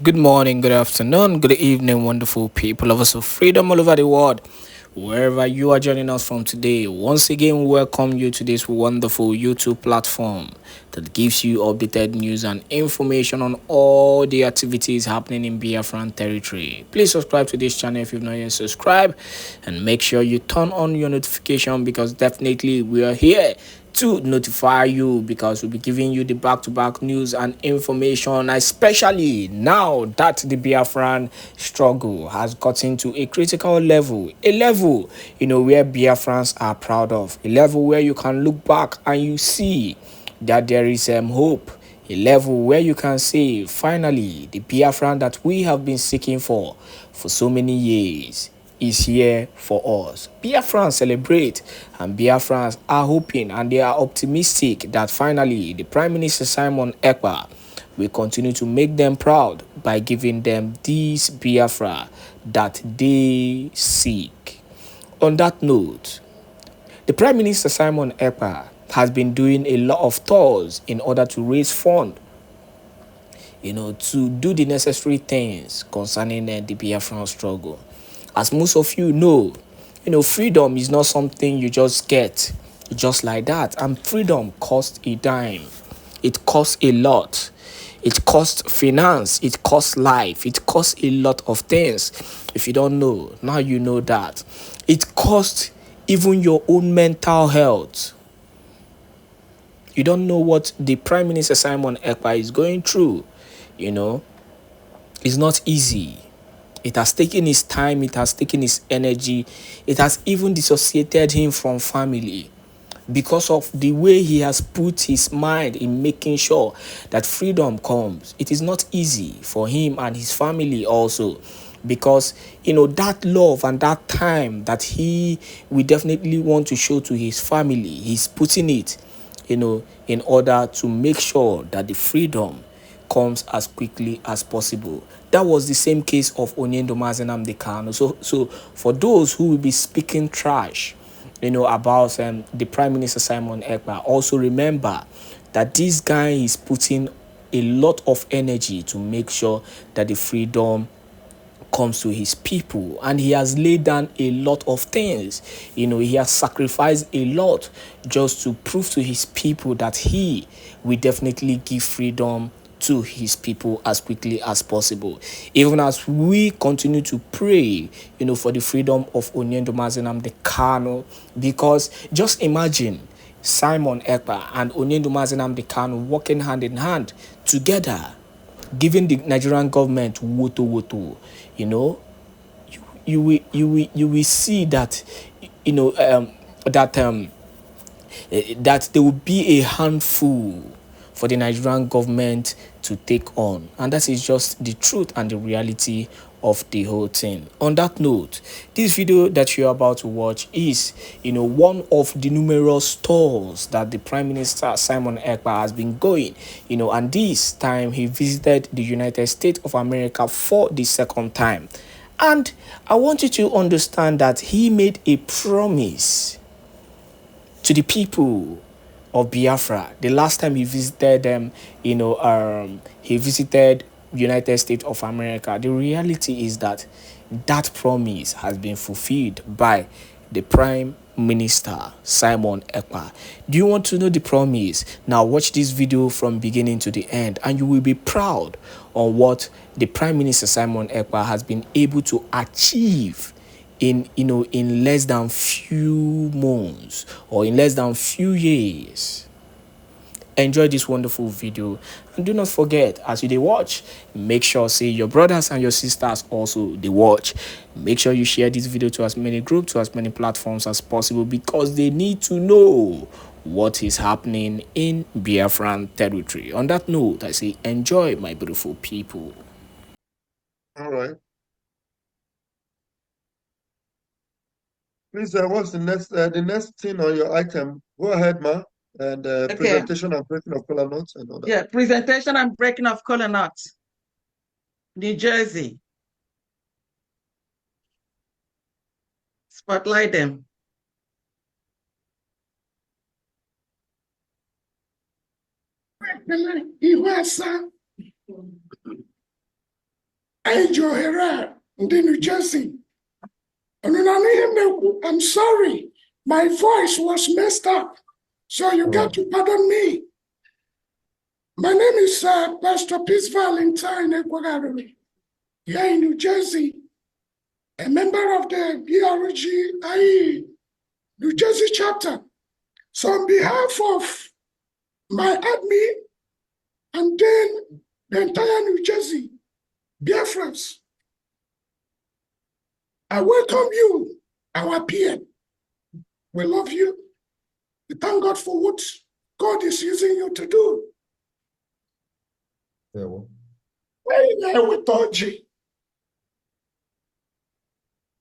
Good morning, good afternoon, good evening, wonderful people, lovers of freedom all over the world. Wherever you are joining us from today, once again, we welcome you to this wonderful YouTube platform that gives you updated news and information on all the activities happening in Biafran territory. Please subscribe to this channel if you've not yet subscribed, and make sure you turn on your notification because definitely we are here to notify you because we'll be giving you the back-to-back news and information, especially now that the Biafran struggle has gotten to a critical level, a level where Biafrans are proud of, a level where you can look back and you see that there is hope, a level where you can say finally the Biafran that we have been seeking for so many years is here for us. Biafrans celebrate, and Biafrans are hoping and they are optimistic that finally the Prime Minister Simon Ekpa will continue to make them proud by giving them this Biafra that they seek. On that note, the Prime Minister Simon Ekpa has been doing a lot of tours in order to raise funds, to do the necessary things concerning the Biafran struggle. As most of you know, freedom is not something you just get just like that. And freedom costs a dime. It costs a lot. It costs finance. It costs life. It costs a lot of things. If you don't know, now you know that. It costs even your own mental health. You don't know what the Prime Minister Simon Ekpa is going through. It's not easy. It has taken his time, it has taken his energy, it has even dissociated him from family because of the way he has put his mind in making sure that freedom comes. It is not easy for him and his family also, because that love and that time that he will definitely want to show to his family, he's putting it in order to make sure that the freedom comes as quickly as possible. That was the same case of Onyendo Mazenam Kanu. So for those who will be speaking trash, about the Prime Minister Simon Ekpa, also remember that this guy is putting a lot of energy to make sure that the freedom comes to his people, and he has laid down a lot of things. He has sacrificed a lot just to prove to his people that he will definitely give freedom to his people as quickly as possible. Even as we continue to pray, for the freedom of Onyendo Mazenam the Kano, because just imagine Simon Ekpa and Onyendo Mazenam the Kano working hand in hand together, giving the Nigerian government woto woto. You will see that that that there will be a handful for the Nigerian government to take on, and that is just the truth and the reality of the whole thing. On that note, this video that you're about to watch is one of the numerous tours that the Prime Minister Simon Ekpa has been going, and this time he visited the United States of America for the second time. And I want you to understand that he made a promise to the people of Biafra. The last time he visited them, he visited United States of America. The reality is that that promise has been fulfilled by the Prime Minister Simon Ekpa. Do you want to know the promise? Now watch this video from beginning to the end, and you will be proud on what the Prime Minister Simon Ekpa has been able to achieve in less than few months or in less than few years. Enjoy this wonderful video, and do not forget, as you dey watch, make sure say your brothers and your sisters also they watch. Make sure you share this video to as many groups, to as many platforms as possible, because they need to know what is happening in Biafran territory. On that note, I say enjoy, my beautiful people. All right. Please, what's the next thing on your item? Go ahead, ma. And Okay. presentation and breaking of color notes and all that. Yeah, presentation and breaking of color nuts. New Jersey. Spotlight them. I Johera, New Jersey. I'm sorry, my voice was messed up, so you got to pardon me. My name is Pastor Peace Valentine Ekwagari, here in New Jersey, a member of the BRGIE New Jersey chapter. So on behalf of my admin and then the entire New Jersey BIAFRANS, I welcome you, our PM. We love you. We thank God for what God is using you to do. Yeah, well. Where we thought you.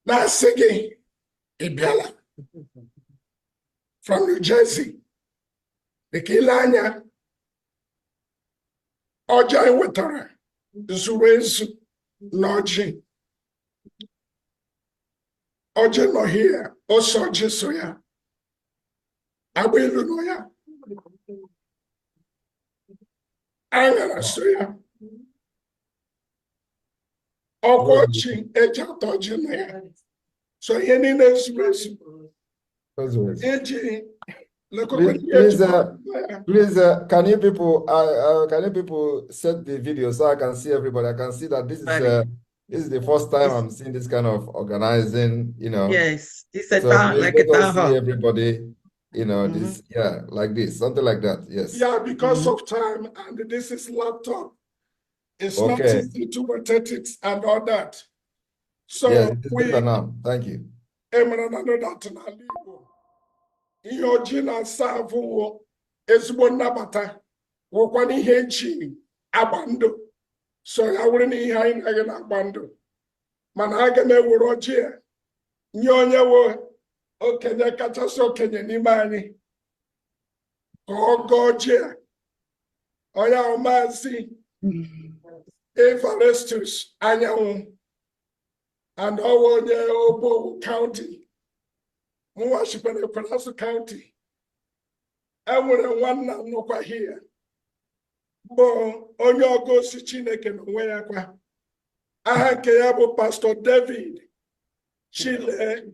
That's again, Ibiala from New Jersey. The Kilanya, Oja Wetara, Zurezu, Noji. Oja no here, also Jesuya. Abilu Noya. Angara Soya. Okochi, Eja Toji Noya. So Yeni Nesurezu. Eji. Please, can you people set the video so I can see everybody? I can see that this is the first time I'm seeing this kind of organizing, Yes, it's a So town, please like a let us town see hall. everybody, this, like this, something like that. Yes. Yeah, because of time, and this is laptop. It's not Okay. easy to rotate it and all that. So Yes, it is better now. Thank you. Ihe ojii na-asa avụ ezigbo nnabata wụkwa n'ihe eji agba ndụ so ya wụrụ na ihe anyị naghị na-agba ndụ mana aga m ewere ojii a nye onye wo okenye kachasị okenye n'ime anyị ka ọ gọọ ojii a onye ahụ Maazị Evarestus Anyanwụ and ọwa onye Obowo County Mwashipene Kwanasu County. Enwere nwanna m nọkwa here bụ onye ọgọsi Chineke n'onwe ya kwa. Aha nke ya bụ Pastor David Chile.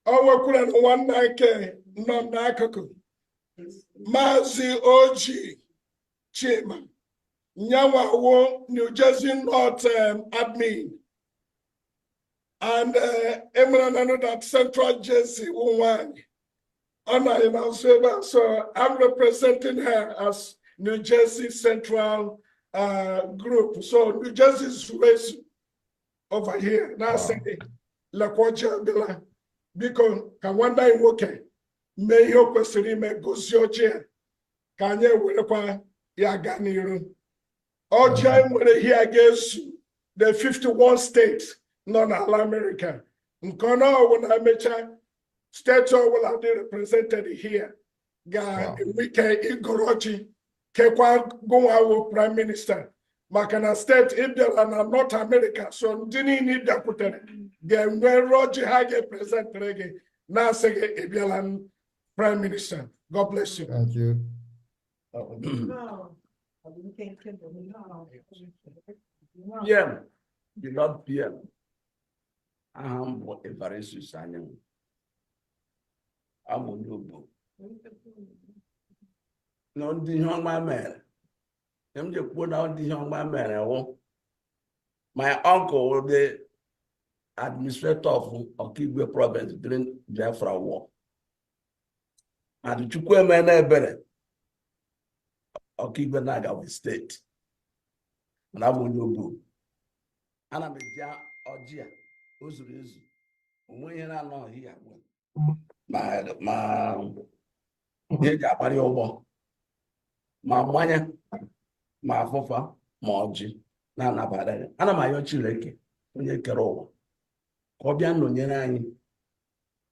O nwekwara na nwanna nke nọ n'akụkụ Maazị Oji Chima Nyawawo New Jersey North admin. And Emranano that Central Jersey one. So I'm representing her as New Jersey Central group. So New Jersey's race over here. Now say La Quacha Bella. Because can one day okay. May you question me go Sioche. Can you wear Yaganiru? All time when they hear against the 51 states. Non-all American. Nkono when I mention states will have been represented here. We can Igorochi, Kekwa Goa Prime Minister. Makana state India and North America. So didn't need that put in. Then when Roger Hage present reggae, now say Ibialan Prime Minister. God bless you. Thank you. PM, you love PM. I'm what Evarestus Anyanwụ. I'm on your book. No, the young man. I'm just put out the young man. My uncle was the administrator of Okigwe province during Biafra war. And the Chukwe man better. Okigwe Nagawa state. And I'm on your book. And I'm a Ojia. Ozuru ezu onwe ihe na-anọghị ya ma ihe ji akparị ụgbọ ma mmanya ma afụfa ma ọjị na-anabara ya. Ana m ayọ Chineke onye kere ụwa ka ọ bịa nọnyere anyị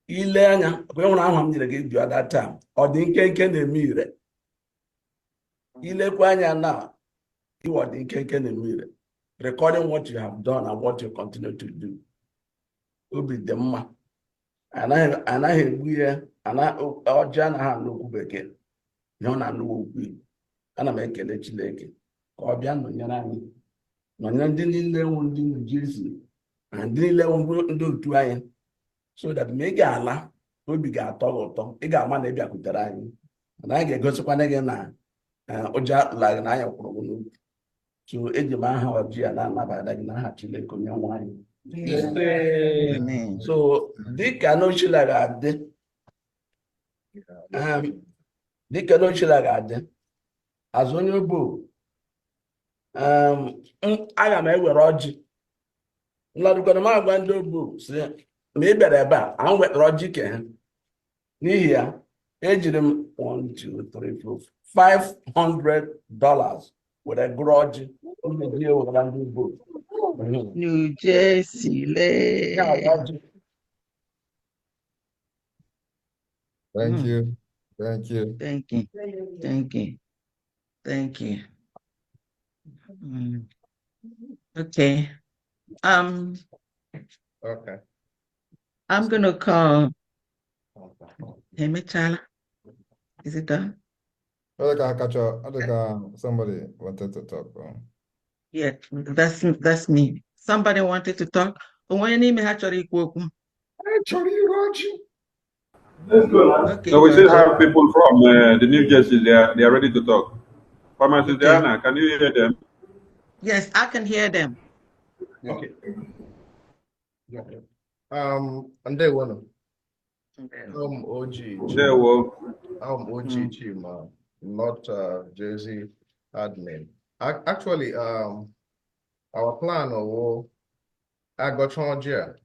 ile anya ka e nwere ahụ m nyere gị bi ọda taa ọ dị nkenke na-eme ire ilekwa anya na iwe ọ dị nkenke na-eme ire recording what you have done and what you continue to do. Obi dị mma anaghị egbu ihe ọjị anaghị anụ okwu bekee ihe ọ na-anụ okwu Igbo. Ana m ekele Chineke ka ọ bịa nọnyere anyị mana ndị niile nwụ ndị New Jersey na ndị niile nwụ ndị otu anyị, so that ma ị ga-ala obi ga-atọ gị ụtọ, ị ga-ama na ị bịakwutere anyị, na anyị ga-egosikwana gị na ụjọ atụla gị na anyị kwụrụ gị n'obi. So eji m aha ọjị ya na-anabata gị n'aha Chineke onye nwe anyị. So dịka n'ochila ga-adị, dịka n'ochila ga-adị, azụ onye bụ aga m ewere ọjị nladụkwana m agwa ndị ogbo si ma ị bịara ebe a m wetara ọjị ke ha, n'ihi ya ejiri m $500 were gụrụ ọjị ji ewere ndị ogbo New Jersey. Thank you. Thank you. Thank you. Thank you. Thank you. Okay. Okay. I'm gonna call Hemichala. Is it done? Somebody wanted to talk. Yeah, that's me. Somebody wanted to talk. Let's go. Okay. So we still have people from the New Jersey. They are ready to talk. Pharmacist Diana, can you hear them? Yes, I can hear them. Okay. And they want OG. There were. OG Chima, not Jersey admin. Actually, our plan I got Georgia.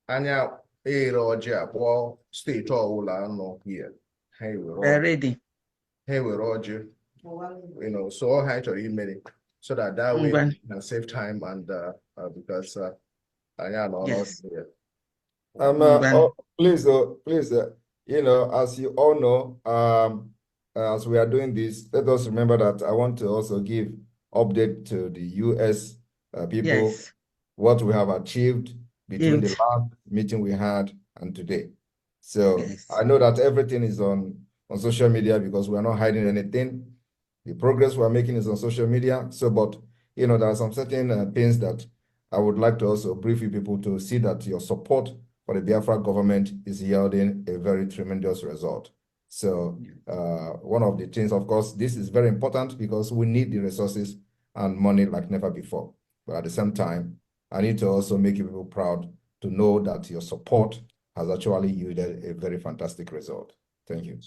Anya Georgia, well, state all no here. Hey, They're ready. Hey, we're Roger. You know, so I'll have to email it so that way we can save time and because I know Yes. here. Please, you know, as you all know, as we are doing this, let us remember that I want to also give update to the US people what we have achieved between the last meeting we had and today. So I know that everything is on social media because we are not hiding anything. The progress we are making is on social media. So, but you know, there are some certain things that I would like to also brief you people to see that your support for the Biafra government is yielding a very tremendous result. So one of the things, of course, this is very important because we need the resources and money like never before. But at the same time, I need to also make you people proud to know that your support has actually yielded a very fantastic result. Thank you.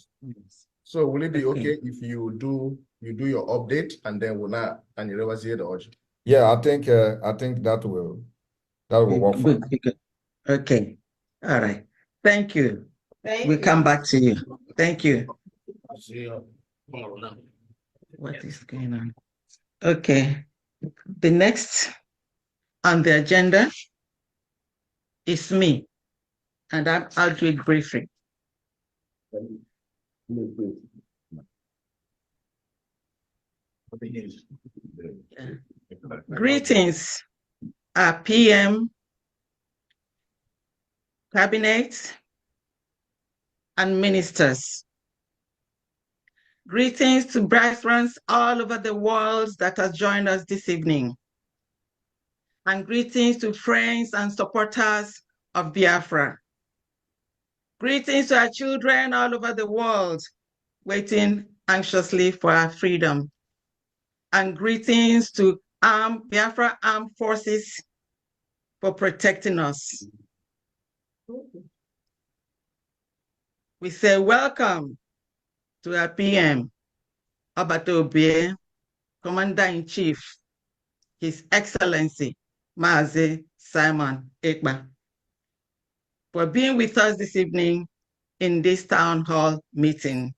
So will it be okay if you do your update and then we'll not and you never see the audio? Yeah, I think that will work for me. Okay. All right. Thank you. We'll come back to you. Thank you. What is going on? Okay. The next on the agenda is me, and I'll do it briefly. Greetings, PM, cabinet, and ministers. Greetings to BIAFRANS all over the world that has joined us this evening. And greetings to friends and supporters of Biafra. Greetings to our children all over the world waiting anxiously for our freedom. And greetings to Biafra Armed Forces for protecting us. We say welcome to our PM, Obatobe, Commander-in-Chief, His Excellency, Mazi Simon Ekpa, for being with us this evening in this town hall meeting,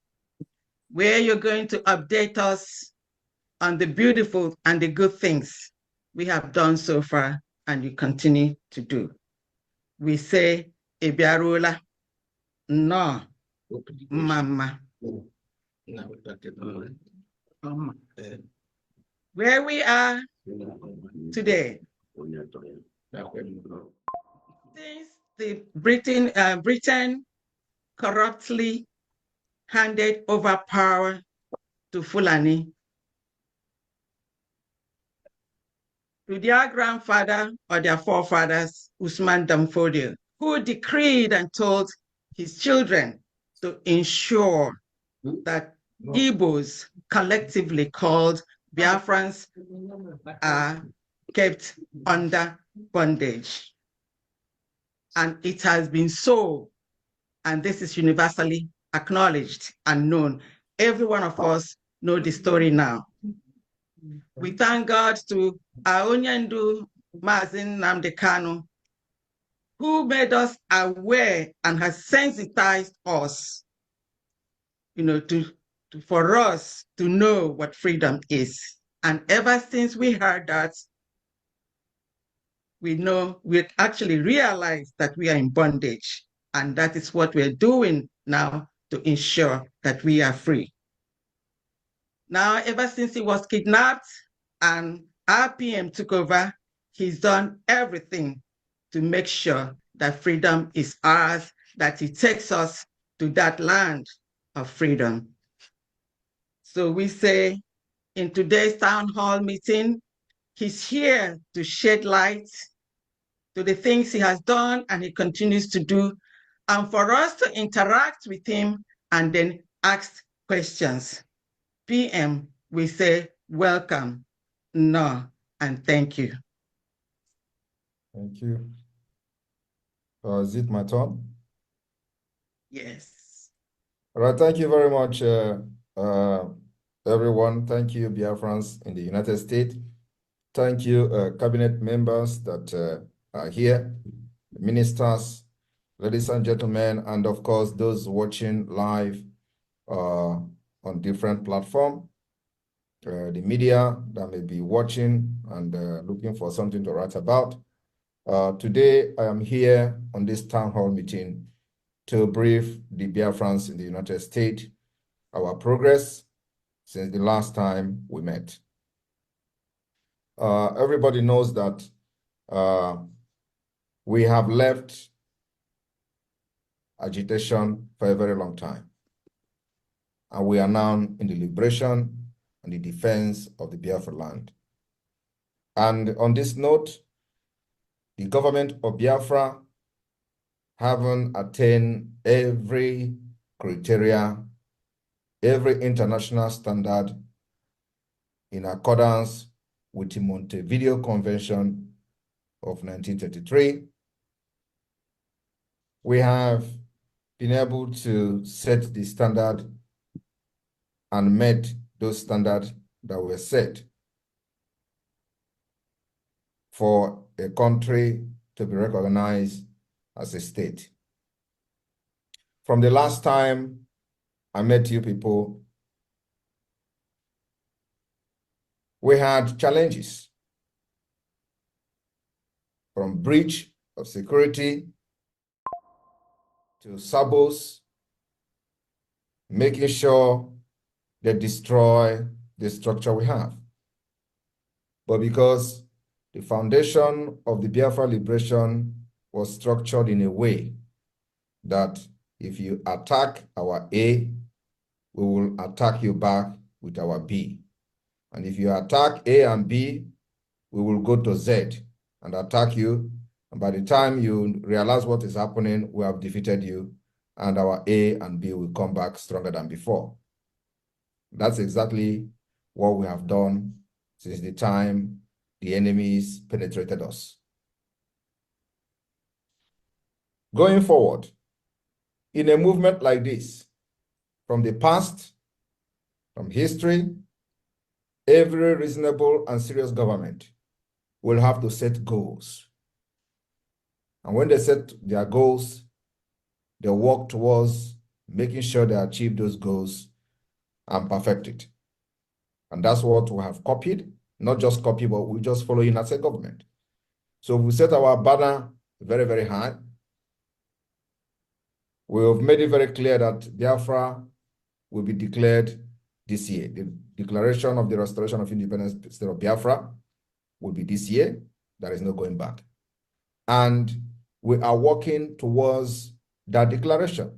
where you're going to update us on the beautiful and the good things we have done so far and you continue to do. We say, Ebiarula, no, mama. Where we are today, since the Britain corruptly handed over power to Fulani, to their grandfather or their forefathers, Usman Damfodio, who decreed and told his children to ensure that Igbos, collectively called Biafrans, are kept under bondage. And it has been so, and this is universally acknowledged and known. Every one of us know the story now. We thank God to our Onyendu Mazin Nnamdi Kanu, who made us aware and has sensitized us, for us to know what freedom is. And ever since we heard that, we actually realized that we are in bondage. And that is what we're doing now to ensure that we are free. Now, ever since he was kidnapped and RPM took over, he's done everything to make sure that freedom is ours, that he takes us to that land of freedom. So we say in today's town hall meeting, he's here to shed light to the things he has done and he continues to do, and for us to interact with him and then ask questions. PM, we say welcome, no, and thank you. Thank you. Is it my turn? Yes. All right, thank you very much, everyone. Thank you, Biafrans in the United States. Thank you, cabinet members that are here, ministers, ladies and gentlemen, and of course, those watching live on different platforms, the media that may be watching and looking for something to write about. Today, I am here on this town hall meeting to brief the Biafrans in the United States, our progress since the last time we met. Everybody knows that we have left agitation for a very long time. And we are now in the liberation and the defense of the Biafra land. And on this note, the government of Biafra haven't attained every criteria, every international standard in accordance with the Montevideo Convention of 1933. We have been able to set the standard and met those standards that were set for a country to be recognized as a state. From the last time I met you people, we had challenges from breach of security to sabos, making sure they destroy the structure we have. But because the foundation of the Biafra liberation was structured in a way that if you attack our A, we will attack you back with our B. And if you attack A and B, we will go to Z and attack you. And by the time you realize what is happening, we have defeated you, and our A and B will come back stronger than before. That's exactly what we have done since the time the enemies penetrated us. Going forward, in a movement like this, from the past, from history, every reasonable and serious government will have to set goals. And when they set their goals, they work towards making sure they achieve those goals and perfect it. And that's what we have copied, not just copy, but we just follow in as a government. So we set our banner very, very high. We have made it very clear that Biafra will be declared this year. The declaration of the restoration of independence state of Biafra will be this year. There is no going back. And we are working towards that declaration.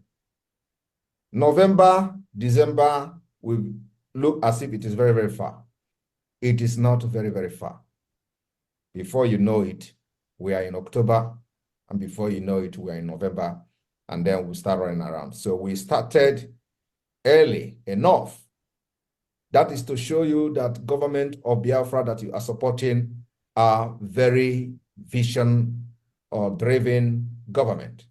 November, December will look as if it is very, very far. It is not very, very far. Before you know it, we are in October, and before you know it, we are in November, and then we start running around. So we started early enough. That is to show you that government of Biafra that you are supporting are very vision or driven government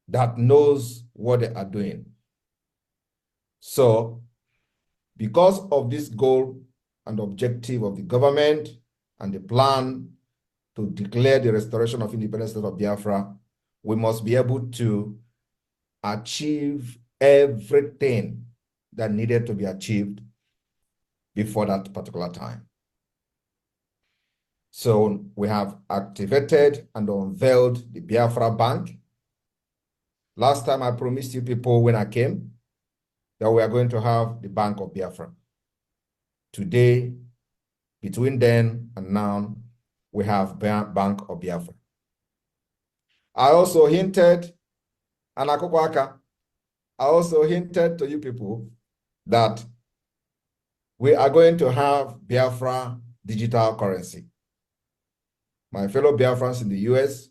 that knows what they are doing. So because of this goal and objective of the government and the plan to declare the restoration of independence of Biafra, we must be able to achieve everything that needed to be achieved before that particular time. So we have activated and unveiled the Biafra Bank. Last time I promised you people when I came that we are going to have the Bank of Biafra. Today, between then and now, we have Bank of Biafra. I also hinted, and I also hinted to you people that we are going to have Biafra digital currency. My fellow Biafrans in the US,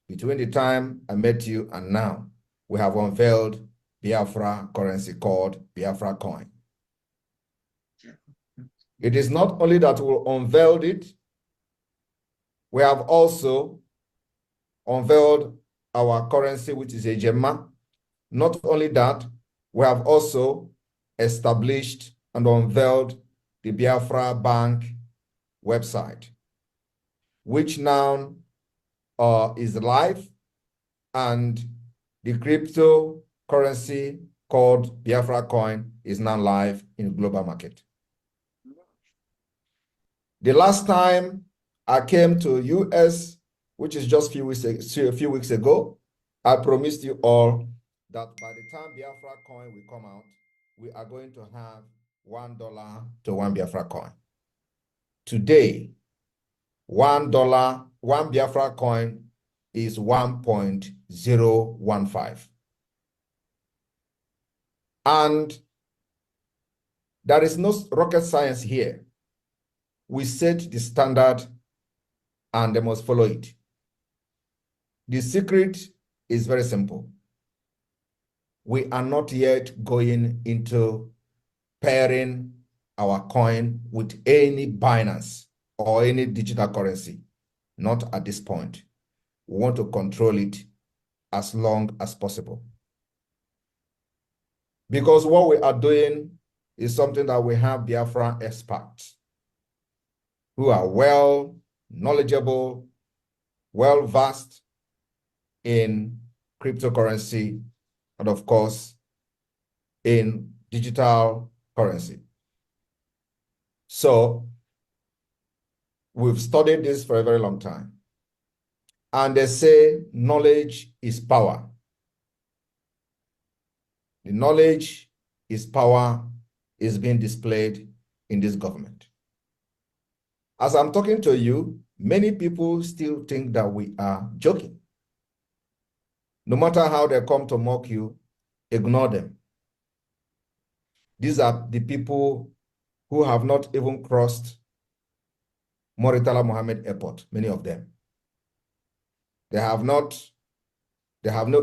between the time I met you and now, we have unveiled Biafra currency called Biafra coin. It is not only that we unveiled it, we have also unveiled our currency, which is a Gemma. Not only that, we have also established and unveiled the Biafra Bank website, which now is live, and the cryptocurrency called Biafra coin is now live in the global market. The last time I came to US, which is just a few weeks ago, I promised you all that by the time Biafra coin will come out, we are going to have $1 to 1 Biafra coin. Today, $1, 1 Biafra coin is 1.015. And there is no rocket science here. We set the standard and they must follow it. The secret is very simple. We are not yet going into pairing our coin with any Binance or any digital currency. Not at this point. We want to control it as long as possible. Because what we are doing is something that we have Biafra experts who are well knowledgeable, well versed in cryptocurrency, and of course, in digital currency. So we've studied this for a very long time. And they say knowledge is power. The knowledge is power is being displayed in this government. As I'm talking to you, many people still think that we are joking. No matter how they come to mock you, ignore them. These are the people who have not even crossed Murtala Mohammed Airport, many of them. They have no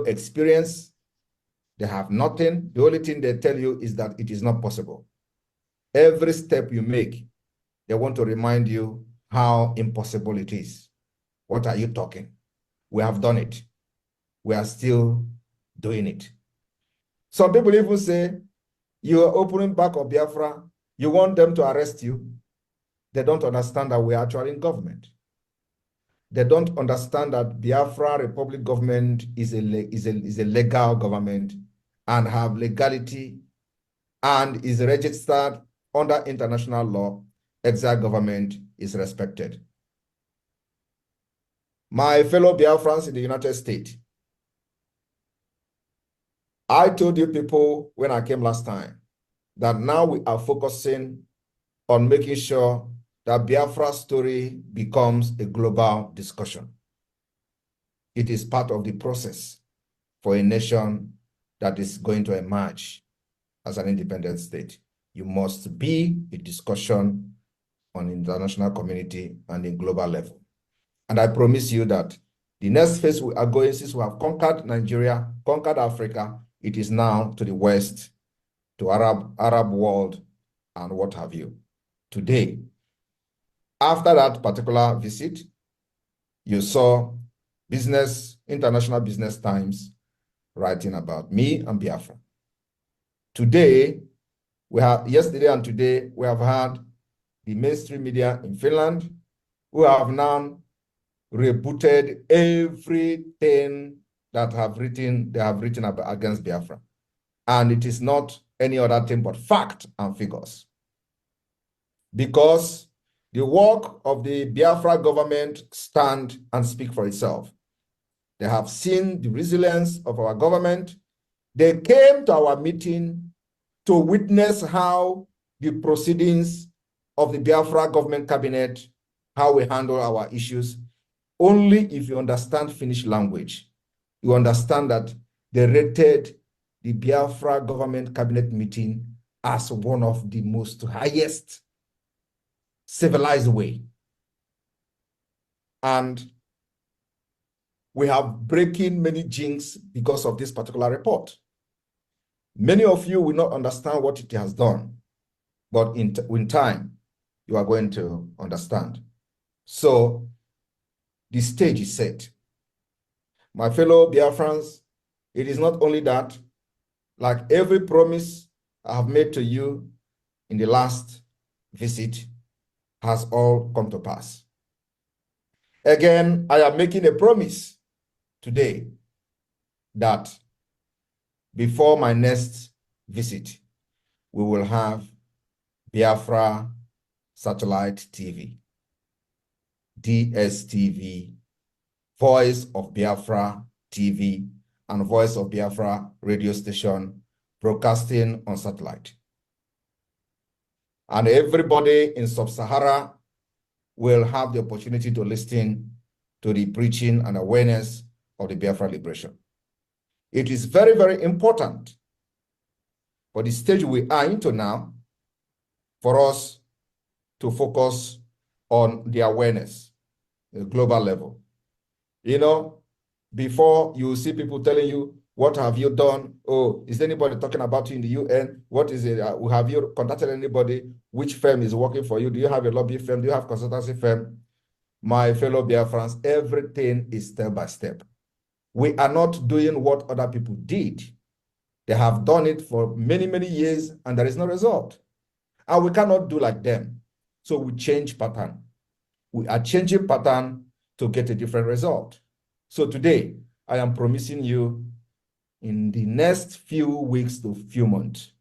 experience. They have nothing. The only thing they tell you is that it is not possible. Every step you make, they want to remind you how impossible it is. What are you talking? We have done it. We are still doing it. Some people even say, you are opening back of Biafra, you want them to arrest you. They don't understand that we are actually in government. They don't understand that Biafra Republic government is a legal government and have legality and is registered under international law. Exile government is respected. My fellow Biafrans in the United States, I told you people when I came last time that now we are focusing on making sure that Biafra's story becomes a global discussion. It is part of the process for a nation that is going to emerge as an independent state. You must be a discussion on the international community and the global level. And I promise you that the next phase we are going, since we have conquered Nigeria, conquered Africa, it is now to the West, to Arab world, and what have you. Today, after that particular visit, you saw International Business Times writing about me and Biafra. Today, yesterday and today, we have had the mainstream media in Finland who have now rebooted everything that they have written about against Biafra. And it is not any other thing but fact and figures. Because the work of the Biafra government stand and speak for itself. They have seen the resilience of our government. They came to our meeting to witness how the proceedings of the Biafra government cabinet, how we handle our issues. Only if you understand Finnish language, you understand that they rated the Biafra government cabinet meeting as one of the most highest civilized way. And we have breaking many jinx because of this particular report. Many of you will not understand what it has done, but in time, you are going to understand. So the stage is set. My fellow Biafrans, it is not only that, like every promise I have made to you in the last visit has all come to pass. Again, I am making a promise today that before my next visit, we will have Biafra Satellite TV, DSTV, Voice of Biafra TV, and Voice of Biafra radio station broadcasting on satellite. And everybody in Sub-Sahara will have the opportunity to listen to the preaching and awareness of the Biafra liberation. It is very, very important for the stage we are into now for us to focus on the awareness, the global level. You know, before you see people telling you, what have you done? Oh, is anybody talking about you in the UN? What is it? Have you contacted anybody? Which firm is working for you? Do you have a lobby firm? Do you have a consultancy firm? My fellow Biafrans, everything is step by step. We are not doing what other people did. They have done it for many, many years and there is no result. And we cannot do like them. So we change pattern. We are changing pattern to get a different result. So today, I am promising you in the next few weeks to few months,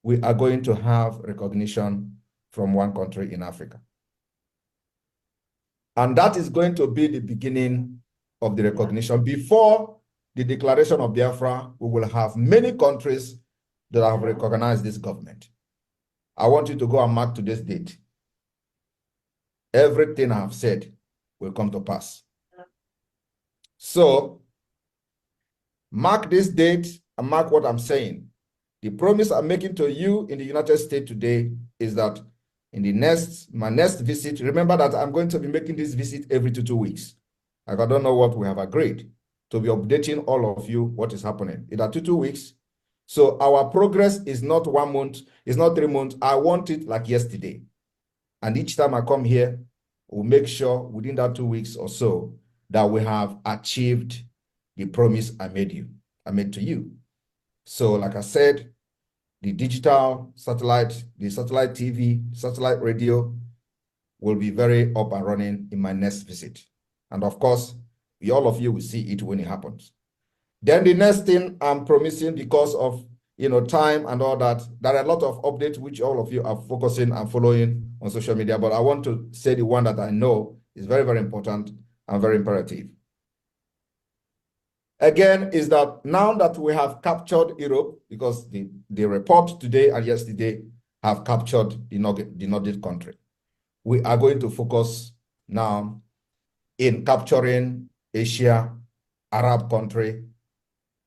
we are going to have recognition from one country in Africa. And that is going to be the beginning of the recognition. Before the declaration of Biafra, we will have many countries that have recognized this government. I want you to go and mark today's date. Everything I have said will come to pass. So, mark this date and mark what I'm saying. The promise I'm making to you in the United States today is that in my next visit, remember that I'm going to be making this visit every 2 weeks. Like I don't know what we have agreed to be updating all of you what is happening. It are 2 weeks. So our progress is not 1 month, it's not 3 months. I want it like yesterday. And each time I come here, we'll make sure within that 2 weeks or so that we have achieved the promise I made to you. So like I said, the digital satellite, the satellite TV, satellite radio will be very up and running in my next visit. And of course, all of you will see it when it happens. Then the next thing I'm promising, because of time and all that, there are a lot of updates which all of you are focusing and following on social media, but I want to say the one that I know is very, very important and very imperative. Again, is that now that we have captured Europe, because the report today and yesterday have captured the Nordic country, we are going to focus now in capturing Asia, Arab country,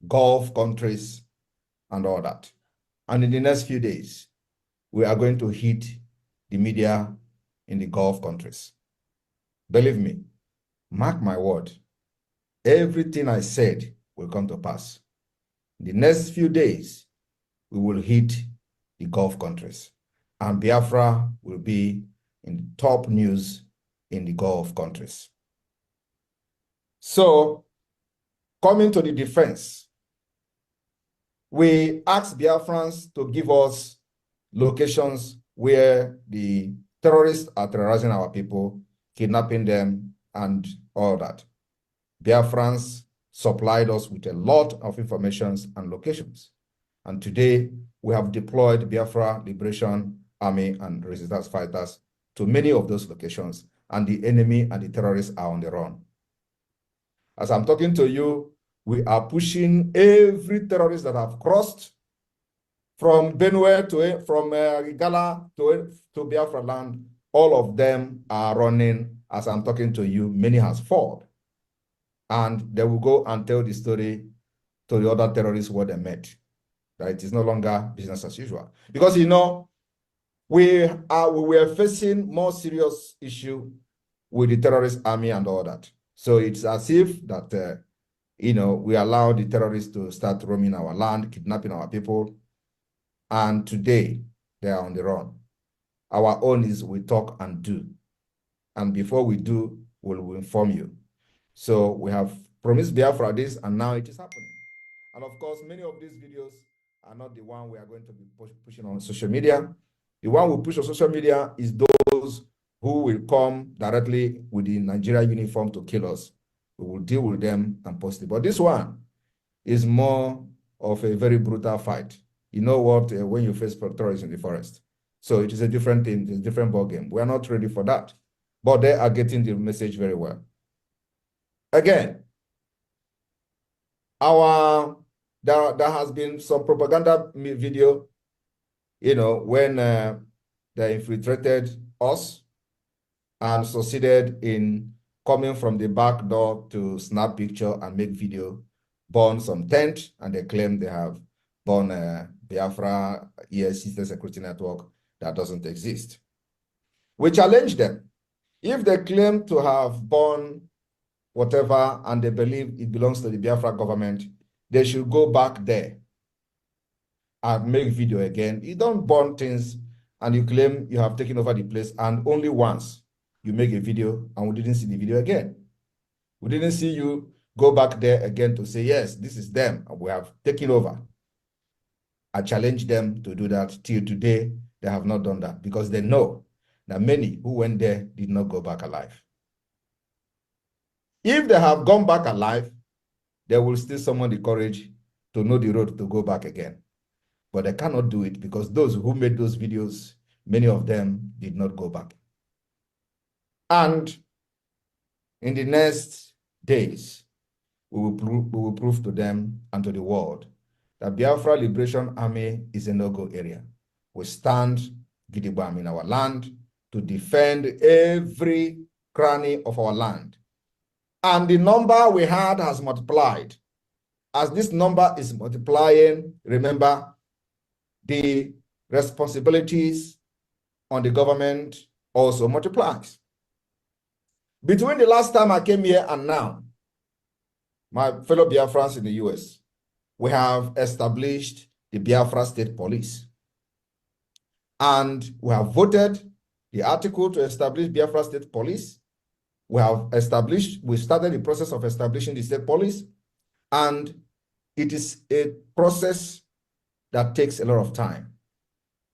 Gulf countries, and all that. And in the next few days, we are going to hit the media in the Gulf countries. Believe me, mark my word, everything I said will come to pass. In the next few days, we will hit the Gulf countries, and Biafra will be in top news in the Gulf countries. So, coming to the defense, we asked Biafrans to give us locations where the terrorists are terrorizing our people, kidnapping them, and all that. Biafrans supplied us with a lot of information and locations. And today, we have deployed Biafra Liberation Army and resistance fighters to many of those locations, and the enemy and the terrorists are on the run. As I'm talking to you, we are pushing every terrorist that have crossed from Benue to from Igala to Biafra land. All of them are running. As I'm talking to you, many has fallen, and they will go and tell the story to the other terrorists what they met. That it is no longer business as usual, because you know we were facing more serious issue with the terrorist army and all that. So it's as if that you know, we allow the terrorists to start roaming our land, kidnapping our people, and today they are on the run. Our own is we talk and do, and before we do, we'll inform you. So we have promised Biafra this, and now it is happening. And of course, many of these videos are not the one we are going to be pushing on social media. The one we push on social media is those who will come directly with the Nigeria uniform to kill us. We will deal with them and post it. But this one is more of a very brutal fight. You know what, when you face terrorists in the forest. So it is a different thing, it's a different ballgame. We are not ready for that. But they are getting the message very well. Again, there has been some propaganda video, you know, when they infiltrated us and succeeded in coming from the back door to snap picture and make video, burn some tent, and they claim they have burned Biafra System Security Network that doesn't exist. We challenge them. If they claim to have burned whatever and they believe it belongs to the Biafra government, they should go back there and make video again. You don't burn things and you claim you have taken over the place, and only once you make a video and we didn't see the video again. We didn't see you go back there again to say, yes, this is them and we have taken over. I challenge them to do that. Till today, they have not done that, because they know that many who went there did not go back alive. If they have gone back alive, they will still summon the courage to know the road to go back again. But they cannot do it because those who made those videos, many of them did not go back. And in the next days, we will prove to them and to the world that Biafra Liberation Army is a no-go area. We stand gidigam in our land to defend every cranny of our land. And the number we had has multiplied. As this number is multiplying, remember, the responsibilities on the government also multiplies. Between the last time I came here and now, my fellow Biafrans in the US, we have established the Biafra State Police. And we have voted the article to establish Biafra State Police. We started the process of establishing the state police, and it is a process that takes a lot of time.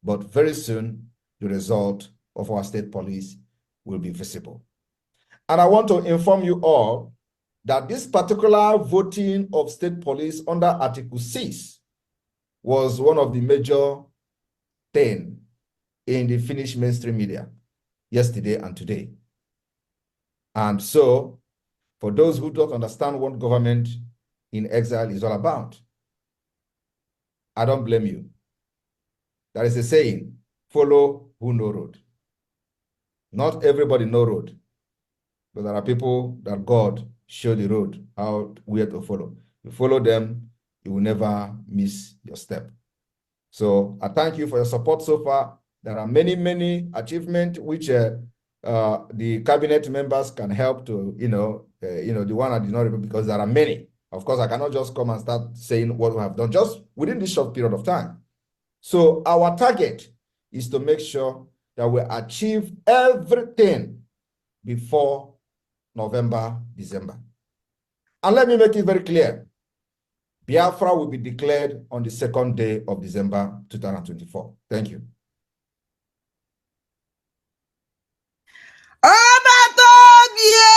But very soon, the result of our state police will be visible. And I want to inform you all that this particular voting of state police under Article 6 was one of the major things in the Finnish mainstream media yesterday and today. And so, for those who don't understand what government in exile is all about, I don't blame you. There is a saying, follow who know road. Not everybody know road, but there are people that God show the road, where to follow. You follow them, you will never miss your step. So I thank you for your support so far. There are many, many achievements which the cabinet members can help to, the one I did not remember, because there are many. Of course, I cannot just come and start saying what we have done just within this short period of time. So our target is to make sure that we achieve everything before November, December. And let me make it very clear. Biafra will be declared on the 2nd day of December 2024. Thank you. Obatobie!